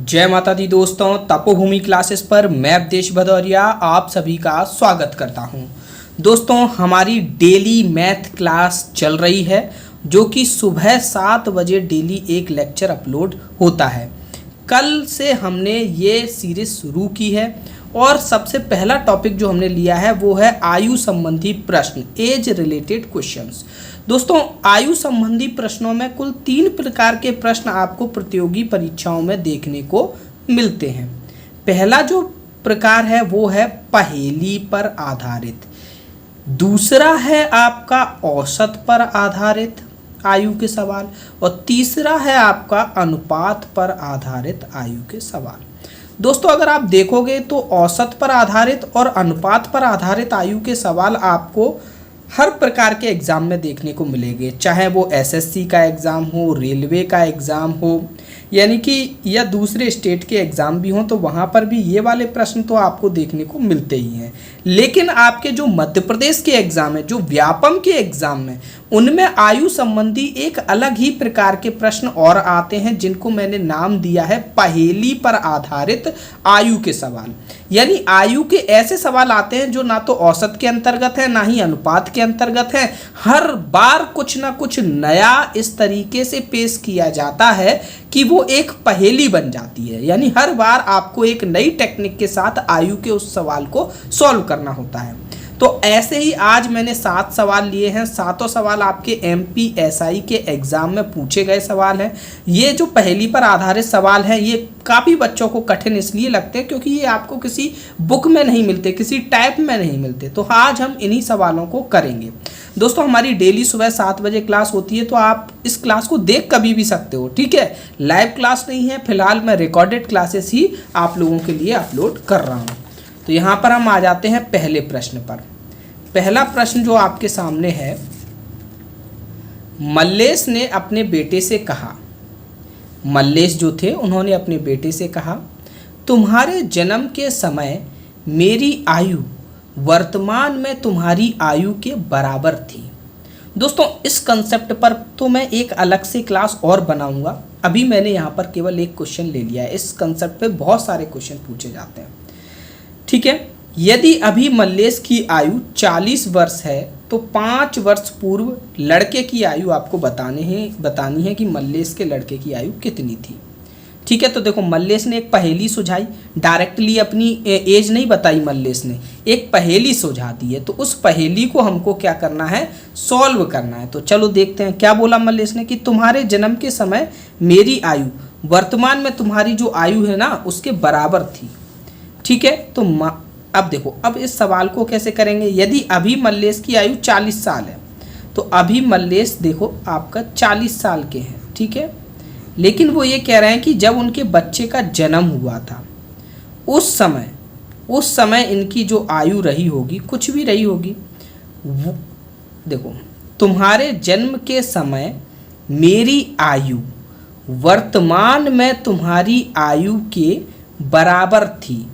जय माता दी दोस्तों, तपोभूमि क्लासेस पर मैं अवधेश भदौरिया आप सभी का स्वागत करता हूं। दोस्तों, हमारी डेली मैथ क्लास चल रही है जो कि सुबह 7 बजे डेली एक लेक्चर अपलोड होता है। कल से हमने ये सीरीज शुरू की है और सबसे पहला टॉपिक जो हमने लिया है वो है आयु संबंधी प्रश्न, एज रिलेटेड क्वेश्चंस। दोस्तों, आयु संबंधी प्रश्नों में कुल 3 प्रकार के प्रश्न आपको प्रतियोगी परीक्षाओं में देखने को मिलते हैं। पहला जो प्रकार है वो है पहेली पर आधारित, दूसरा है आपका औसत पर आधारित आयु के सवाल और तीसरा है आपका अनुपात पर आधारित आयु के सवाल। दोस्तों, अगर आप देखोगे तो औसत पर आधारित और अनुपात पर आधारित आयु के सवाल आपको हर प्रकार के एग्ज़ाम में देखने को मिलेंगे, चाहे वो एसएससी का एग्ज़ाम हो, रेलवे का एग्ज़ाम हो, यानी कि या दूसरे स्टेट के एग्ज़ाम भी हों तो वहाँ पर भी ये वाले प्रश्न तो आपको देखने को मिलते ही हैं। लेकिन आपके जो मध्य प्रदेश के एग्ज़ाम है, जो व्यापम के एग्ज़ाम में, उनमें आयु संबंधी एक अलग ही प्रकार के प्रश्न और आते हैं जिनको मैंने नाम दिया है पहेली पर आधारित आयु के सवाल। यानी आयु के ऐसे सवाल आते हैं जो ना तो औसत के अंतर्गत है ना ही अनुपात के अंतर्गत है। हर बार कुछ ना कुछ नया इस तरीके से पेश किया जाता है कि वो एक पहेली बन जाती है। यानी हर बार आपको एक नई टेक्निक के साथ आयु के उस सवाल को सॉल्व करना होता है। तो ऐसे ही आज मैंने 7 सवाल लिए हैं। 7 सवाल आपके एमपीएसआई के एग्ज़ाम में पूछे गए सवाल हैं। ये जो पहेली पर आधारित सवाल हैं ये काफ़ी बच्चों को कठिन इसलिए लगते हैं क्योंकि ये आपको किसी बुक में नहीं मिलते, किसी टाइप में नहीं मिलते। तो आज हम इन्हीं सवालों को करेंगे। दोस्तों, हमारी डेली सुबह 7 बजे क्लास होती है तो आप इस क्लास को देख कभी भी सकते हो, ठीक है। लाइव क्लास नहीं है, फिलहाल मैं रिकॉर्डेड क्लासेस ही आप लोगों के लिए अपलोड कर रहा हूँ। तो यहाँ पर हम आ जाते हैं पहले प्रश्न पर। पहला प्रश्न जो आपके सामने है, मल्लेश ने अपने बेटे से कहा, मल्लेश जो थे उन्होंने अपने बेटे से कहा, तुम्हारे जन्म के समय मेरी आयु वर्तमान में तुम्हारी आयु के बराबर थी। दोस्तों, इस कंसेप्ट पर तो मैं एक अलग से क्लास और बनाऊंगा। अभी मैंने यहाँ पर केवल एक क्वेश्चन ले लिया है। इस कंसेप्ट पे बहुत सारे क्वेश्चन पूछे जाते हैं, ठीक है। यदि अभी मल्लेश की आयु 40 वर्ष है तो 5 वर्ष पूर्व लड़के की आयु आपको बतानी है कि मल्लेश के लड़के की आयु कितनी थी, ठीक है। तो देखो, मल्लेश ने एक पहेली सुझाई, डायरेक्टली अपनी एज नहीं बताई, मल्लेश ने एक पहेली सुझा दी है। तो उस पहेली को हमको क्या करना है, सॉल्व करना है। तो चलो देखते हैं क्या बोला मल्लेश ने कि तुम्हारे जन्म के समय मेरी आयु वर्तमान में तुम्हारी जो आयु है ना उसके बराबर थी, ठीक है। तो अब देखो, अब इस सवाल को कैसे करेंगे। यदि अभी मल्लेश की आयु 40 साल है तो अभी मल्लेश देखो आपका 40 साल के हैं, ठीक है। लेकिन वो ये कह रहे हैं कि जब उनके बच्चे का जन्म हुआ था उस समय इनकी जो आयु रही होगी, कुछ भी रही होगी, वो देखो, तुम्हारे जन्म के समय मेरी आयु वर्तमान में तुम्हारी आयु के बराबर थी।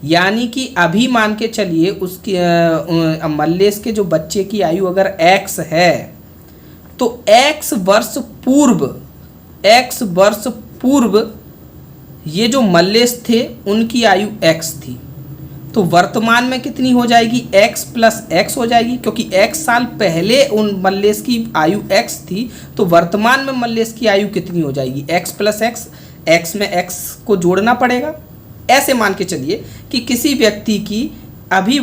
यानी कि अभी मान के चलिए उसकी मल्लेश के जो बच्चे की आयु अगर x है तो x वर्ष पूर्व ये जो मल्लेश थे उनकी आयु x थी। तो वर्तमान में कितनी हो जाएगी, x प्लस x हो जाएगी, क्योंकि x साल पहले उन मल्लेश की आयु x थी। तो वर्तमान में मल्लेश की आयु कितनी हो जाएगी, x प्लस x, x में x को जोड़ना पड़ेगा। ऐसे मान के चलिए कि किसी व्यक्ति की अभी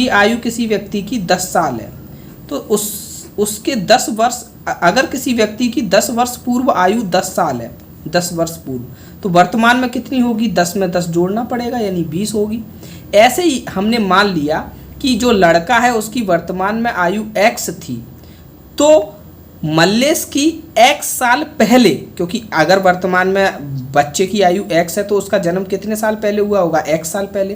आयु किसी व्यक्ति की 10 साल है तो उसके 10 वर्ष, अगर किसी व्यक्ति की 10 वर्ष पूर्व आयु 10 साल है, 10 वर्ष पूर्व, तो वर्तमान में कितनी होगी, 10 में 10 जोड़ना पड़ेगा यानी 20 होगी। ऐसे ही हमने मान लिया कि जो लड़का है उसकी वर्तमान में आयु x थी तो मल्लेश की x साल पहले, क्योंकि अगर वर्तमान में बच्चे की आयु x है तो उसका जन्म कितने साल पहले हुआ होगा, x साल पहले।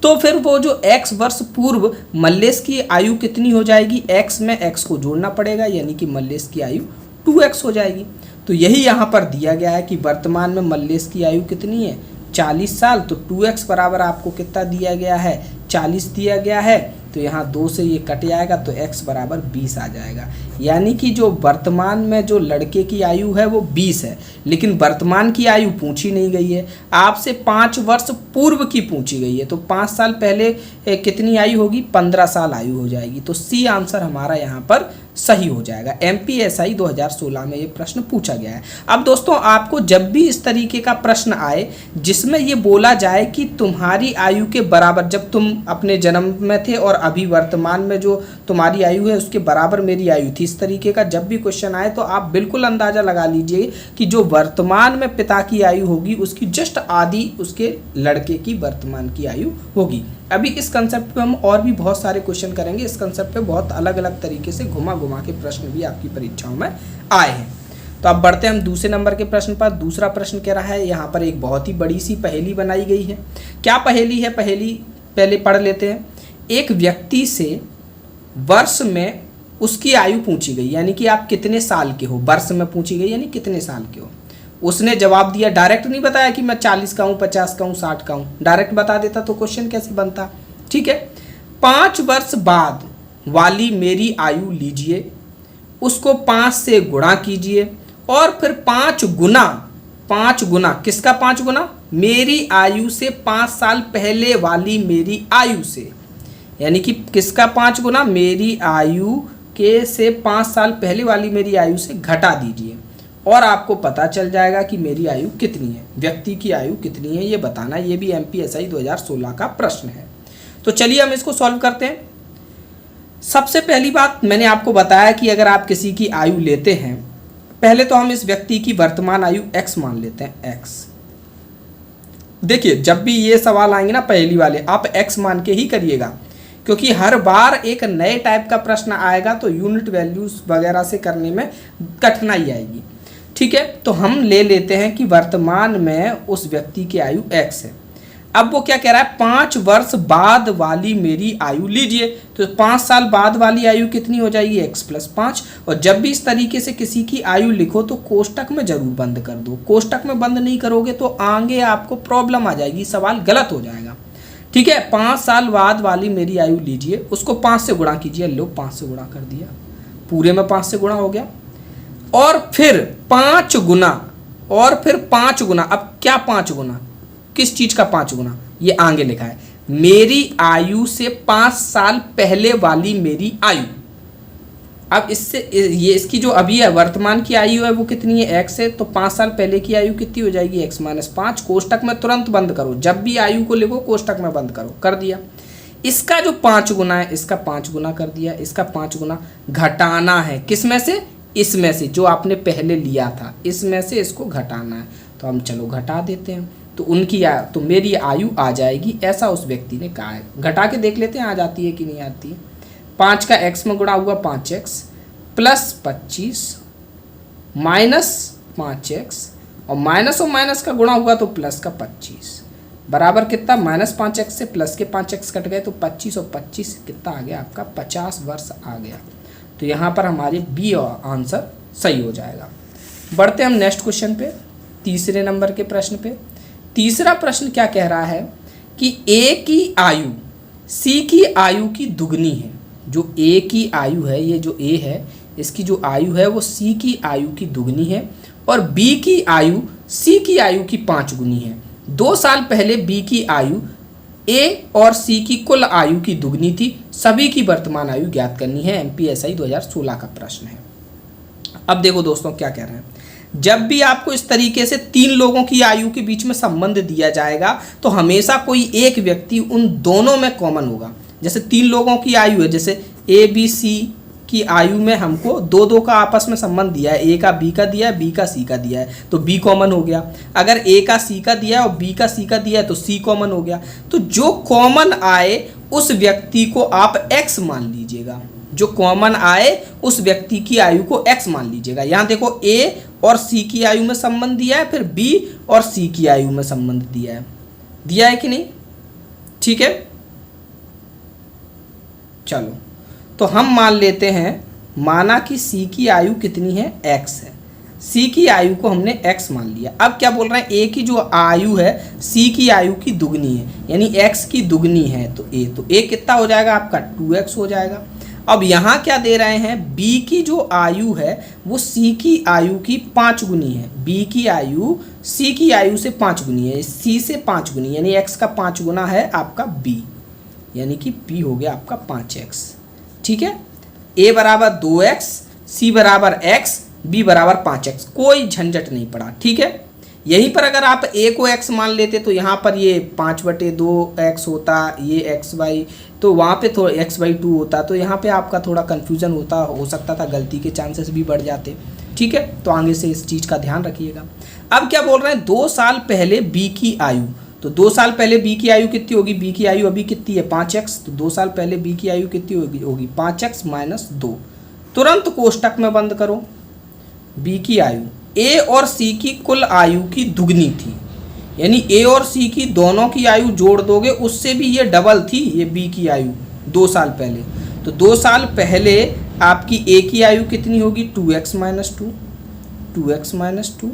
तो फिर वो जो x वर्ष पूर्व मल्लेश की आयु कितनी हो जाएगी, x में x को जोड़ना पड़ेगा यानी कि मल्लेश की आयु 2x हो जाएगी। तो यही यहाँ पर दिया गया है कि वर्तमान में मल्लेश की आयु कितनी है, 40 साल। तो 2x बराबर आपको कितना दिया गया है, 40 दिया गया है। तो यहाँ 2 से ये कट जाएगा तो x बराबर 20 आ जाएगा। यानी कि जो वर्तमान में जो लड़के की आयु है वो 20 है, लेकिन वर्तमान की आयु पूछी नहीं गई है, आपसे 5 वर्ष पूर्व की पूछी गई है। तो 5 साल पहले कितनी आयु होगी, 15 साल आयु हो जाएगी। तो सी आंसर हमारा यहाँ पर सही हो जाएगा। MPSI 2016 में ये प्रश्न पूछा गया है। अब दोस्तों आपको जब भी इस तरीके का प्रश्न आए जिसमें ये बोला जाए कि तुम्हारी आयु के बराबर, जब तुम अपने जन्म में थे और अभी वर्तमान में जो तुम्हारी आयु है उसके बराबर मेरी आयु थी, इस तरीके का जब भी क्वेश्चन आए तो आप बिल्कुल अंदाज़ा लगा लीजिए कि जो वर्तमान में पिता की आयु होगी उसकी जस्ट आधी उसके लड़के की वर्तमान की आयु होगी। अभी इस कंसेप्ट पे हम और भी बहुत सारे क्वेश्चन करेंगे। इस कंसेप्ट पे बहुत अलग अलग तरीके से घुमा घुमा के प्रश्न भी आपकी परीक्षाओं में आए हैं। तो अब बढ़ते हैं हम दूसरे नंबर के प्रश्न पर। दूसरा प्रश्न कह रहा है, यहाँ पर एक बहुत ही बड़ी सी पहेली बनाई गई है। क्या पहेली है, पहेली पहले पढ़ लेते हैं। एक व्यक्ति से वर्ष में उसकी आयु पूछी गई, यानी कि आप कितने साल के हो, वर्ष में पूछी गई यानी कितने साल के हो। उसने जवाब दिया, डायरेक्ट नहीं बताया कि मैं 40 का हूँ, 50 का हूँ, 60 का हूँ। डायरेक्ट बता देता तो क्वेश्चन कैसे बनता। ठीक है, 5 वर्ष बाद वाली मेरी आयु लीजिए, उसको 5 से गुणा कीजिए और फिर 5 गुना किसका 5 गुना, मेरी आयु से 5 साल पहले वाली मेरी आयु से, यानी कि किसका 5 गुना, मेरी आयु के से 5 साल पहले वाली मेरी आयु से घटा दीजिए और आपको पता चल जाएगा कि मेरी आयु कितनी है, व्यक्ति की आयु कितनी है ये बताना। ये भी MPSI 2016 का प्रश्न है। तो चलिए हम इसको सॉल्व करते हैं। सबसे पहली बात मैंने आपको बताया कि अगर आप किसी की आयु लेते हैं, पहले तो हम इस व्यक्ति की वर्तमान आयु x मान लेते हैं, x। देखिए जब भी ये सवाल आएंगे ना पहली वाले, आप x मान के ही करिएगा, क्योंकि हर बार एक नए टाइप का प्रश्न आएगा तो यूनिट वैल्यूज वगैरह से करने में कठिनाई आएगी। ठीक है, तो हम ले लेते हैं कि वर्तमान में उस व्यक्ति की आयु x है। अब वो क्या कह रहा है, 5 वर्ष बाद वाली मेरी आयु लीजिए, तो 5 साल बाद वाली आयु कितनी हो जाएगी, x + 5। और जब भी इस तरीके से किसी की आयु लिखो तो कोष्टक में जरूर बंद कर दो। कोष्टक में बंद नहीं करोगे तो आगे आपको प्रॉब्लम आ जाएगी, सवाल गलत हो जाएगा। ठीक है, 5 साल बाद वाली मेरी आयु लीजिए, उसको 5 से गुणा कीजिए। लो 5 से गुणा कर दिया, पूरे में 5 से गुणा हो गया, और फिर 5 गुना, और फिर 5 गुना। अब क्या 5 गुना, किस चीज का 5 गुना, ये आगे लिखा है, मेरी आयु से 5 साल पहले वाली मेरी आयु। अब इससे ये इसकी जो अभी है वर्तमान की आयु है वो कितनी है, x है, तो 5 साल पहले की आयु कितनी हो जाएगी, x - 5। कोष्टक में तुरंत बंद करो, जब भी आयु को लिखो कोष्टक में बंद करो। कर दिया। इसका जो 5 गुना है इसका 5 गुना कर दिया, इसका 5 गुना घटाना है, किसमें से, इसमें से जो आपने पहले लिया था, इसमें से इसको घटाना है। तो हम चलो घटा देते हैं, तो मेरी आयु आ जाएगी, ऐसा उस व्यक्ति ने कहा है। घटा के देख लेते हैं आ जाती है कि नहीं आती है। 5 का x में गुणा हुआ 5x + 25 - 5x, और माइनस और माइनस का गुणा हुआ तो प्लस का 25 बराबर कितना, -5x से प्लस के 5x कट गए तो 25, और 25 कितना आ गया आपका, 50 वर्ष आ गया। तो यहाँ पर हमारे बी आंसर सही हो जाएगा। बढ़ते हम नेक्स्ट क्वेश्चन पे, तीसरे नंबर के प्रश्न पे। तीसरा प्रश्न क्या कह रहा है कि A की आयु C की आयु की दुगनी है। जो A की आयु है, ये जो A है इसकी जो आयु है वो C की आयु की दुगनी है, और B की आयु C की आयु की 5 गुनी है। 2 साल पहले B की आयु A और C की कुल आयु की दुगनी थी। सभी की वर्तमान आयु ज्ञात करनी है। MPSI 2016 का प्रश्न है। अब देखो दोस्तों क्या कह रहे हैं, जब भी आपको इस तरीके से 3 लोगों की आयु के बीच में संबंध दिया जाएगा तो हमेशा कोई एक व्यक्ति उन दोनों में कॉमन होगा। जैसे 3 लोगों की आयु है, जैसे A B C की आयु में हमको 2-2 का आपस में संबंध दिया है, A का B का दिया है, B का C का दिया है, तो B कॉमन हो गया। अगर A का C का दिया है और B का C का दिया है तो C कॉमन हो गया। तो जो कॉमन आए उस व्यक्ति को आप X मान लीजिएगा, जो कॉमन आए उस व्यक्ति की आयु को x मान लीजिएगा। यहाँ देखो A और C की आयु में संबंध दिया है, फिर B और C की आयु में संबंध दिया है कि नहीं। ठीक है, चलो तो हम मान लेते हैं, माना कि C की आयु कितनी है, x है। सी की आयु को हमने x मान लिया। अब क्या बोल रहे हैं, a की जो आयु है c की आयु की दुगनी है, यानी x की दुगनी है तो a कितना हो जाएगा आपका 2x हो जाएगा। अब यहाँ क्या दे रहे हैं, b की जो आयु है वो c की आयु की 5 गुनी है। b की आयु c की आयु से 5 गुनी है, c से 5 गुनी, यानी x का 5 गुना है आपका b, यानी कि p हो गया आपका 5x। ठीक है, a बराबर 2x, c बराबर x, b बराबर 5x, कोई झंझट नहीं पड़ा। ठीक है, यहीं पर अगर आप a को x मान लेते तो यहाँ पर ये 5/2x होता, ये xy, तो वहाँ पे थोड़ा x/2 होता, तो यहाँ पे आपका थोड़ा कन्फ्यूज़न हो सकता था, गलती के चांसेस भी बढ़ जाते। ठीक है, तो आगे से इस चीज़ का ध्यान रखिएगा। अब क्या बोल रहे हैं, 2 साल पहले b की आयु, तो 2 साल पहले b की आयु कितनी होगी, b की आयु अभी कितनी है 5x, तो 2 साल पहले b की आयु कितनी होगी 5x - 2। तुरंत कोष्टक में बंद करो, b की आयु a और c की कुल आयु की दुगनी थी, यानी a और c की दोनों की आयु जोड़ दोगे उससे भी ये डबल थी, ये b की आयु 2 साल पहले। तो 2 साल पहले आपकी a की आयु कितनी होगी 2x - 2, 2x - 2,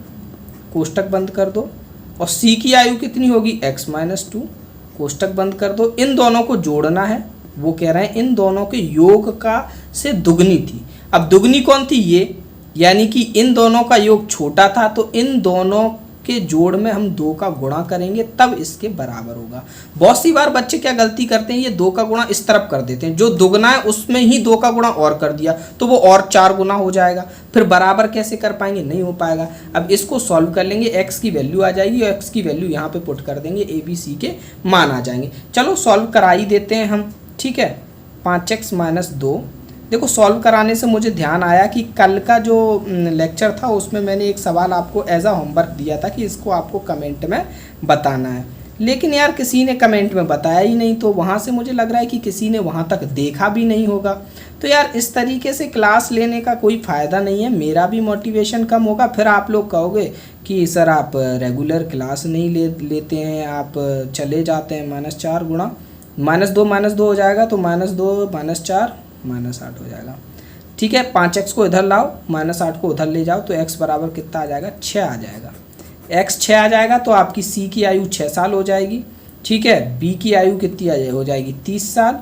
कोष्टक बंद कर दो। और c की आयु कितनी होगी x - 2, कोष्टक बंद कर दो। इन दोनों को जोड़ना है, वो कह रहे हैं इन दोनों के योग का से दुगनी थी। अब दुगनी कौन थी, ये, यानी कि इन दोनों का योग छोटा था, तो इन दोनों के जोड़ में हम 2 का गुणा करेंगे तब इसके बराबर होगा। बहुत सी बार बच्चे क्या गलती करते हैं, ये 2 का गुणा इस तरफ कर देते हैं, जो दुगना है उसमें ही 2 का गुणा और कर दिया तो वो और 4 गुना हो जाएगा, फिर बराबर कैसे कर पाएंगे, नहीं हो पाएगा। अब इसको सॉल्व कर लेंगे, x की वैल्यू आ जाएगी और x की वैल्यू यहाँ पे पुट कर देंगे, a b c के मान आ जाएंगे। चलो सॉल्व करा ही देते हैं हम। ठीक है, 5x - 2। देखो सॉल्व कराने से मुझे ध्यान आया कि कल का जो लेक्चर था उसमें मैंने एक सवाल आपको एज अ होमवर्क दिया था कि इसको आपको कमेंट में बताना है, लेकिन यार किसी ने कमेंट में बताया ही नहीं, तो वहाँ से मुझे लग रहा है कि किसी ने वहाँ तक देखा भी नहीं होगा। तो यार इस तरीके से क्लास लेने का कोई फ़ायदा नहीं है, मेरा भी मोटिवेशन कम होगा, फिर आप लोग कहोगे कि सर आप रेगुलर क्लास नहीं लेते हैं, आप चले जाते हैं। -4 गुणा -2 हो जाएगा, तो -2 -4 -8 हो जाएगा। ठीक है, 5x को इधर लाओ, -8 को उधर ले जाओ, तो x बराबर कितना आ जाएगा 6 आ जाएगा। x 6 आ जाएगा तो आपकी c की आयु 6 साल हो जाएगी। ठीक है, b की आयु कितनी हो जाएगी 30 साल,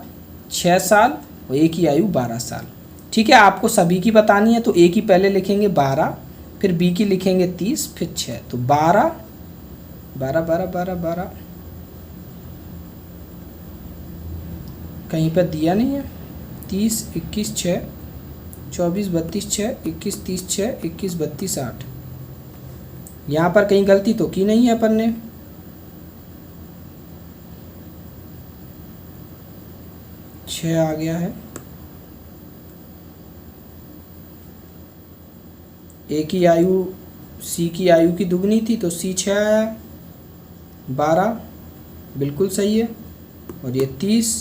6 साल, और a की आयु 12 साल। ठीक है, आपको सभी की बतानी है, तो a की पहले लिखेंगे 12, फिर b की लिखेंगे 30, फिर 6, तो 12 12 12 12 12 कहीं पर दिया नहीं है, 30 21 6 24 32 6 21 30 6 21 32 8। यहाँ पर कहीं गलती तो की नहीं है अपन ने। छः आ गया है, ए की आयु सी की आयु की दुगनी थी तो सी 6 आया, 12 बिल्कुल सही है, और ये 30,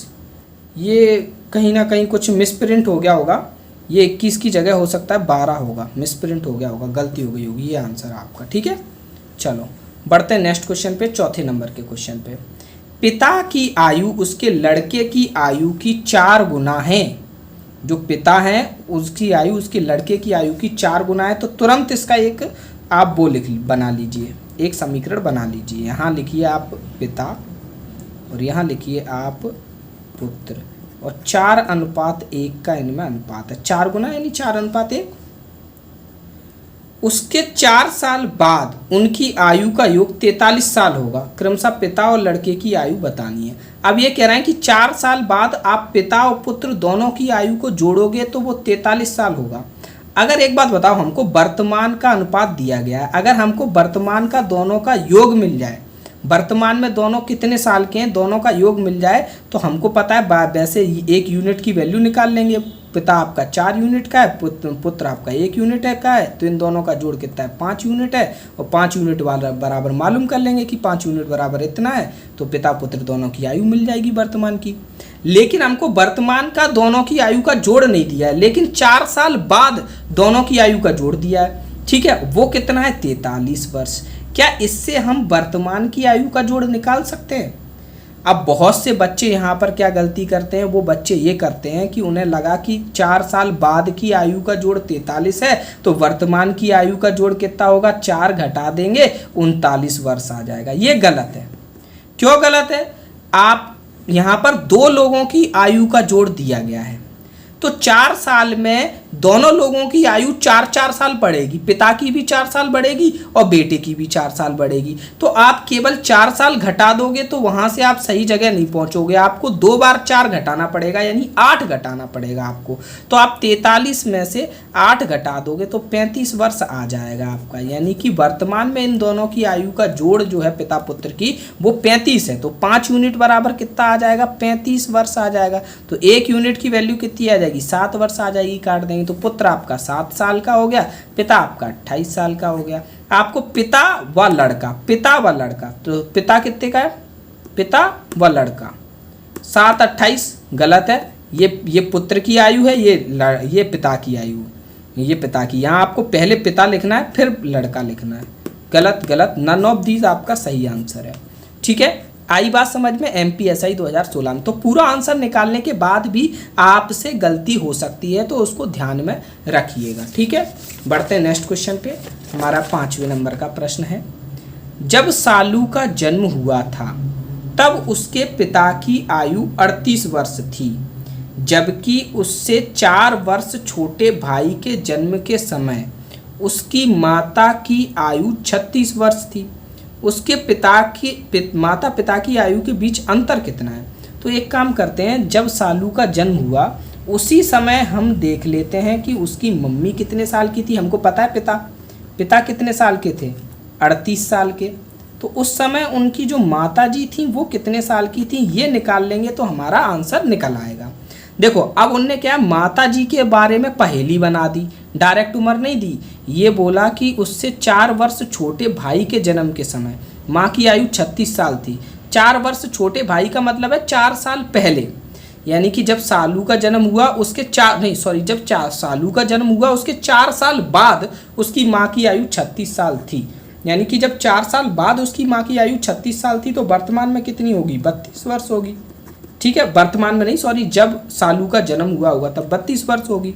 ये कहीं ना कहीं कुछ मिसप्रिंट हो गया होगा, ये 21 की जगह हो सकता है 12 होगा, मिसप्रिंट हो गया होगा, गलती हो गई होगी, ये आंसर आपका। ठीक है, चलो बढ़ते हैं नेक्स्ट क्वेश्चन पे, चौथे नंबर के क्वेश्चन पे। पिता की आयु उसके लड़के की आयु की 4 गुना है। जो पिता है उसकी आयु उसके लड़के की आयु की 4 गुना है, तो तुरंत इसका एक आप वो बना लीजिए, एक समीकरण बना लीजिए। यहाँ लिखिए आप पिता और यहाँ लिखिए आप पुत्र, और 4:1 का इनमें अनुपात है, 4 गुना यानी 4:1। उसके 4 साल बाद उनकी आयु का योग 43 साल होगा। क्रमशः पिता और लड़के की आयु बतानी है। अब ये कह रहे हैं कि 4 साल बाद आप पिता और पुत्र दोनों की आयु को जोड़ोगे तो वो 43 साल होगा। अगर एक बात बताओ, हमको वर्तमान का अनुपात दिया गया है, अगर हमको वर्तमान का दोनों का योग मिल जाए, वर्तमान में दोनों कितने साल के हैं दोनों का योग मिल जाए, तो हमको पता है वैसे 1 यूनिट की वैल्यू निकाल लेंगे। पिता आपका 4 यूनिट का है, पुत्र आपका 1 यूनिट का है, तो इन दोनों का जोड़ कितना है 5 यूनिट है, और 5 यूनिट वाला बराबर मालूम कर लेंगे कि 5 यूनिट बराबर इतना है, तो पिता पुत्र दोनों की आयु मिल जाएगी वर्तमान की। लेकिन हमको वर्तमान का दोनों की आयु का जोड़ नहीं दिया है, लेकिन 4 साल बाद दोनों की आयु का जोड़ दिया है। ठीक है, वो कितना है 43 वर्ष। क्या इससे हम वर्तमान की आयु का जोड़ निकाल सकते हैं? अब बहुत से बच्चे यहाँ पर क्या गलती करते हैं, वो बच्चे ये करते हैं कि उन्हें लगा कि 4 साल बाद की आयु का जोड़ 43 है तो वर्तमान की आयु का जोड़ कितना होगा, 4 घटा देंगे 39 वर्ष आ जाएगा। ये गलत है। क्यों गलत है? आप यहाँ पर 2 लोगों की आयु का जोड़ दिया गया है तो 4 साल में दोनों लोगों की आयु 4-4 साल बढ़ेगी, पिता की भी 4 साल बढ़ेगी और बेटे की भी 4 साल बढ़ेगी। तो आप केवल 4 साल घटा दोगे तो वहां से आप सही जगह नहीं पहुंचोगे, आपको 2 बार 4 घटाना पड़ेगा, यानी 8 घटाना पड़ेगा आपको। तो आप 43 में से 8 घटा दोगे तो 35 वर्ष आ जाएगा आपका, यानी कि वर्तमान में इन दोनों की आयु का जोड़ जो है पिता पुत्र की वो 35 है। तो 5 यूनिट बराबर कितना आ जाएगा, 35 वर्ष आ जाएगा। तो 1 यूनिट की वैल्यू कितनी आ जाएगी, 7 वर्ष आ जाएगी, काट देंगे तो पुत्र आपका 7 साल का हो गया, पिता आपका 28 साल का हो गया। आपको पिता व लड़का, तो पिता कितने का है, पिता व लड़का 7 28 गलत है। ये पुत्र की आयु है, ये पिता की आयु, ये पिता की। यहाँ आपको पहले पिता लिखना है फिर लड़का लिखना है। गलत, नन ऑफ दीज आपका सही आंसर है। ठीक है, आई बात समझ में MPSI 2016 में। तो पूरा आंसर निकालने के बाद भी आपसे गलती हो सकती है तो उसको ध्यान में रखिएगा। ठीक है, बढ़ते हैं नेक्स्ट क्वेश्चन पे। हमारा 5वें नंबर का प्रश्न है, जब सालू का जन्म हुआ था तब उसके पिता की आयु 38 वर्ष थी, जबकि उससे 4 वर्ष छोटे भाई के जन्म के समय उसकी माता की आयु 36 वर्ष थी। उसके माता पिता की आयु के बीच अंतर कितना है? तो एक काम करते हैं, जब सालू का जन्म हुआ उसी समय हम देख लेते हैं कि उसकी मम्मी कितने साल की थी। हमको पता है पिता कितने साल के थे, 38 साल के। तो उस समय उनकी जो माता जी थी वो कितने साल की थी, ये निकाल लेंगे तो हमारा आंसर निकल आएगा। देखो अब उनने क्या, माता जी के बारे में पहेली बना दी, डायरेक्ट उम्र नहीं दी। ये बोला कि उससे 4 वर्ष छोटे भाई के जन्म के समय माँ की आयु 36 साल थी। 4 वर्ष छोटे भाई का मतलब है 4 साल पहले, यानी कि जब सालू का जन्म हुआ उसके जब सालू का जन्म हुआ उसके 4 साल बाद उसकी माँ की आयु 36 साल थी। यानी कि जब 4 साल बाद उसकी माँ की आयु 36 साल थी तो वर्तमान में कितनी होगी, 32 वर्ष होगी। ठीक है, वर्तमान में नहीं, जब सालू का जन्म हुआ होगा तब 32 वर्ष होगी।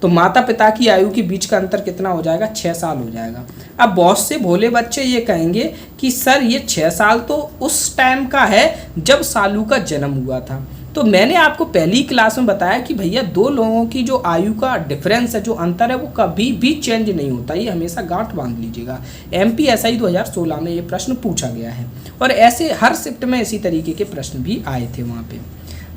तो माता पिता की आयु के बीच का अंतर कितना हो जाएगा, 6 साल हो जाएगा। अब बहुत से भोले बच्चे ये कहेंगे कि सर ये 6 साल तो उस टाइम का है जब सालू का जन्म हुआ था। तो मैंने आपको पहली क्लास में बताया कि भैया 2 लोगों की जो आयु का डिफरेंस है, जो अंतर है, वो कभी भी चेंज नहीं होता। ये हमेशा गांठ बांध लीजिएगा। MPSI 2016 में ये प्रश्न पूछा गया है और ऐसे हर शिफ्ट में इसी तरीके के प्रश्न भी आए थे वहाँ पे।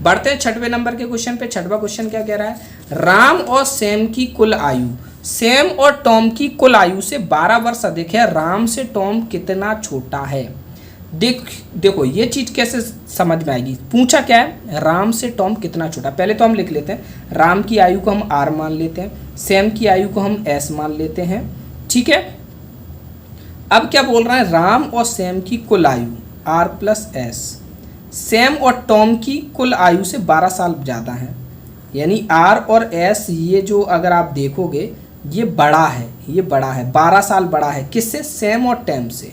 बढ़ते हैं 6वें नंबर के क्वेश्चन पे। 6वां क्वेश्चन क्या कह रहा है, राम और सैम की कुल आयु सैम और टॉम की कुल आयु से 12 वर्ष अधिक है, राम से टॉम कितना छोटा है। देखो ये चीज कैसे समझ में आएगी। पूछा क्या है, राम से टॉम कितना छोटा। पहले तो हम लिख लेते हैं, राम की आयु को हम R मान लेते हैं, सैम की आयु को हम S मान लेते हैं। ठीक है, अब क्या बोल रहा है, राम और सैम की कुल आयु R + S, सैम और टॉम की कुल आयु से 12 साल ज़्यादा है, यानी R और S ये जो अगर आप देखोगे ये बड़ा है, 12 साल बड़ा है। किससे, सैम और टॉम से।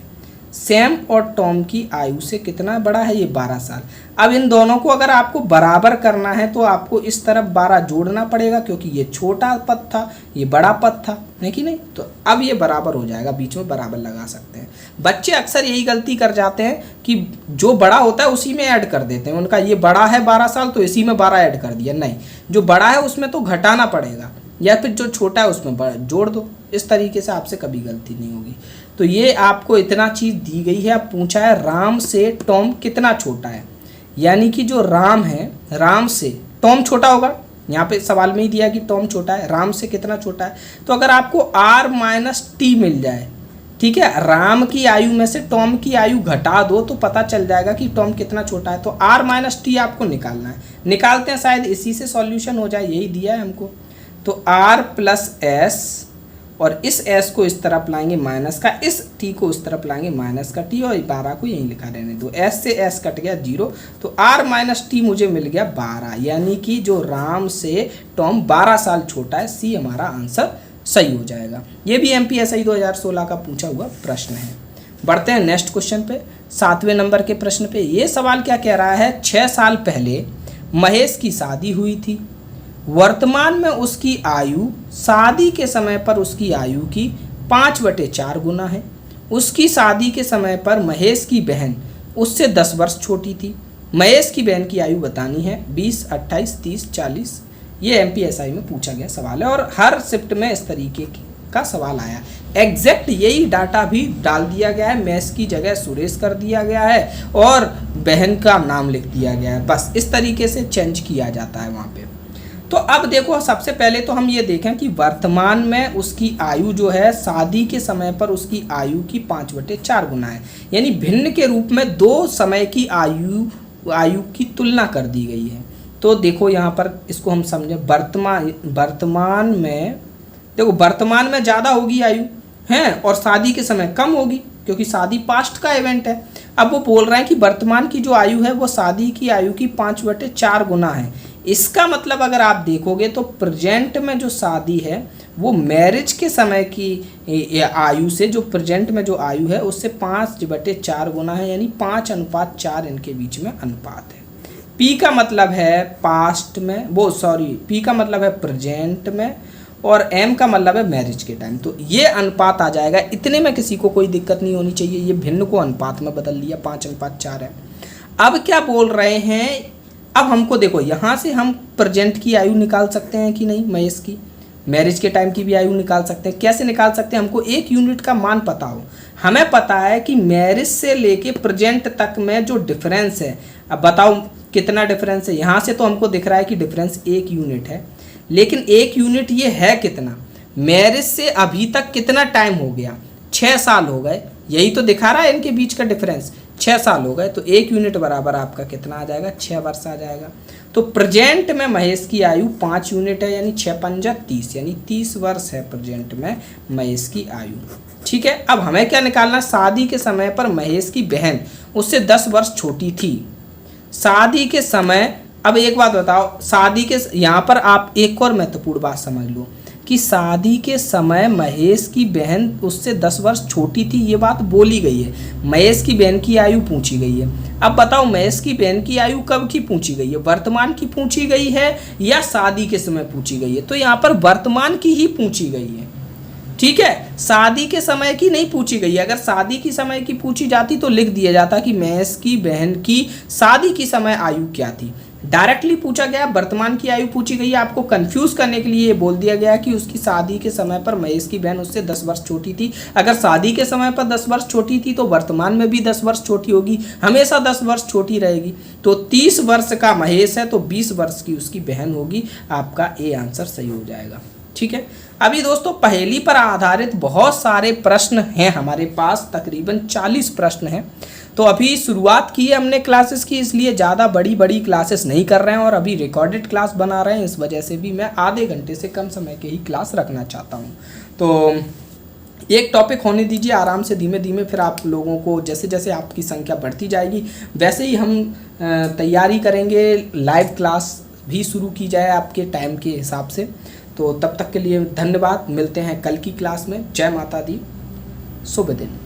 सैम और टॉम की आयु से कितना बड़ा है, ये 12 साल। अब इन दोनों को अगर आपको बराबर करना है तो आपको इस तरफ 12 जोड़ना पड़ेगा, क्योंकि ये छोटा पद था, ये बड़ा पद था, है कि नहीं। तो अब ये बराबर हो जाएगा, बीच में बराबर लगा सकते हैं। बच्चे अक्सर यही गलती कर जाते हैं कि जो बड़ा होता है उसी में ऐड कर देते हैं। उनका ये बड़ा है 12 साल तो इसी में 12 ऐड कर दिया। नहीं, जो बड़ा है उसमें तो घटाना पड़ेगा, या फिर जो छोटा है उसमें जोड़ दो। इस तरीके से आपसे कभी गलती नहीं होगी। तो ये आपको इतना चीज़ दी गई है। अब पूछा है राम से टॉम कितना छोटा है, यानी कि जो राम है, राम से टॉम छोटा होगा। यहाँ पे सवाल में ही दिया कि टॉम छोटा है, राम से कितना छोटा है। तो अगर आपको R - T मिल जाए, ठीक है, राम की आयु में से टॉम की आयु घटा दो तो पता चल जाएगा कि टॉम कितना छोटा है। तो R - T आपको निकालना है। निकालते हैं, शायद इसी से सॉल्यूशन हो जाए, यही दिया है हमको। तो R + S, और इस S को इस तरफ लाएंगे माइनस का, इस T को इस तरफ लाएंगे माइनस का T, और 12 को यहीं लिखा रहने दो। S से S कट गया 0, तो R - T मुझे मिल गया 12, यानी कि जो राम से टॉम 12 साल छोटा है। C हमारा आंसर सही हो जाएगा। ये भी MPSI 2016 का पूछा हुआ प्रश्न है। बढ़ते हैं नेक्स्ट क्वेश्चन पे। 7वें नंबर के प्रश्न पे ये सवाल क्या कह रहा है, 6 साल पहले महेश की शादी हुई थी। वर्तमान में उसकी आयु शादी के समय पर उसकी आयु की 5/4 गुना है। उसकी शादी के समय पर महेश की बहन उससे 10 वर्ष छोटी थी। महेश की बहन की आयु बतानी है, 20, 28, 30, 40। ये MPSI में पूछा गया सवाल है और हर शिफ्ट में इस तरीके का सवाल आया। एग्जैक्ट यही डाटा भी डाल दिया गया है, महेश की जगह सुरेश कर दिया गया है और बहन का नाम लिख दिया गया है। बस इस तरीके से चेंज किया जाता है वहाँ पे। तो अब देखो, सबसे पहले तो हम ये देखें कि वर्तमान में उसकी आयु जो है शादी के समय पर उसकी आयु की 5/4 गुना है, यानी भिन्न के रूप में 2 समय की आयु की तुलना कर दी गई है। तो देखो यहाँ पर इसको हम समझें, वर्तमान में देखो, वर्तमान में ज़्यादा होगी आयु है और शादी के समय कम होगी, क्योंकि शादी पास्ट का इवेंट है। अब वो बोल रहे हैं कि वर्तमान की जो आयु है वो शादी की आयु की 5/4 गुना है। इसका मतलब अगर आप देखोगे तो प्रेजेंट में जो शादी है वो मैरिज के समय की आयु से, जो प्रेजेंट में जो आयु है उससे 5/4 गुना है, यानी 5:4 इनके बीच में अनुपात है। पी का मतलब है पास्ट में, पी का मतलब है प्रेजेंट में और एम का मतलब है मैरिज के टाइम। तो ये अनुपात आ जाएगा। इतने में किसी को कोई दिक्कत नहीं होनी चाहिए। ये भिन्न को अनुपात में बदल लिया, 5:4 है। अब क्या बोल रहे हैं, अब हमको देखो यहाँ से हम प्रेजेंट की आयु निकाल सकते हैं कि नहीं, महेश की मैरिज के टाइम की भी आयु निकाल सकते हैं। कैसे निकाल सकते हैं, हमको एक यूनिट का मान पता हो। हमें पता है कि मैरिज से लेके प्रेजेंट तक में जो डिफरेंस है, अब बताओ कितना डिफरेंस है। यहाँ से तो हमको दिख रहा है कि डिफरेंस 1 यूनिट है, लेकिन 1 यूनिट ये है कितना, मैरिज से अभी तक कितना टाइम हो गया, 6 साल हो गए। यही तो दिखा रहा है इनके बीच का डिफरेंस, 6 साल हो गए। तो 1 यूनिट बराबर आपका कितना आ जाएगा, 6 वर्ष आ जाएगा। तो प्रेजेंट में महेश की आयु 5 यूनिट है, यानी 6×5 = 30, यानी 30 वर्ष है प्रेजेंट में महेश की आयु। ठीक है, अब हमें क्या निकालना, शादी के समय पर महेश की बहन उससे 10 वर्ष छोटी थी। शादी के समय, अब एक बात बताओ, शादी के यहाँ पर आप एक और महत्वपूर्ण बात समझ लो कि शादी के समय महेश की बहन उससे 10 वर्ष छोटी थी, ये बात बोली गई है। महेश की बहन की आयु पूछी गई है। अब बताओ महेश की बहन की आयु कब की पूछी गई है, वर्तमान की पूछी गई है या शादी के समय पूछी गई है। तो यहाँ पर वर्तमान की ही पूछी गई है। ठीक है, शादी के समय की नहीं पूछी गई है। अगर शादी की समय की पूछी जाती तो लिख दिया जाता कि महेश की बहन की शादी की समय आयु क्या थी। डायरेक्टली पूछा गया, वर्तमान की आयु पूछी गई है। आपको कंफ्यूज करने के लिए ये बोल दिया गया कि उसकी शादी के समय पर महेश की बहन उससे 10 वर्ष छोटी थी। अगर शादी के समय पर 10 वर्ष छोटी थी तो वर्तमान में भी 10 वर्ष छोटी होगी, हमेशा 10 वर्ष छोटी रहेगी। तो 30 वर्ष का महेश है तो 20 वर्ष की उसकी बहन होगी। आपका ए आंसर सही हो जाएगा। ठीक है, अभी दोस्तों पहेली पर आधारित बहुत सारे प्रश्न हैं हमारे पास, तकरीबन 40 प्रश्न हैं। तो अभी शुरुआत की है हमने क्लासेस की, इसलिए ज़्यादा बड़ी क्लासेस नहीं कर रहे हैं और अभी रिकॉर्डेड क्लास बना रहे हैं। इस वजह से भी मैं आधे घंटे से कम समय के ही क्लास रखना चाहता हूँ। तो एक टॉपिक होने दीजिए आराम से, धीमे धीमे फिर आप लोगों को जैसे जैसे आपकी संख्या बढ़ती जाएगी वैसे ही हम तैयारी करेंगे, लाइव क्लास भी शुरू की जाए आपके टाइम के हिसाब से। तो तब तक के लिए धन्यवाद, मिलते हैं कल की क्लास में। जय माता दी, शुभ दिन।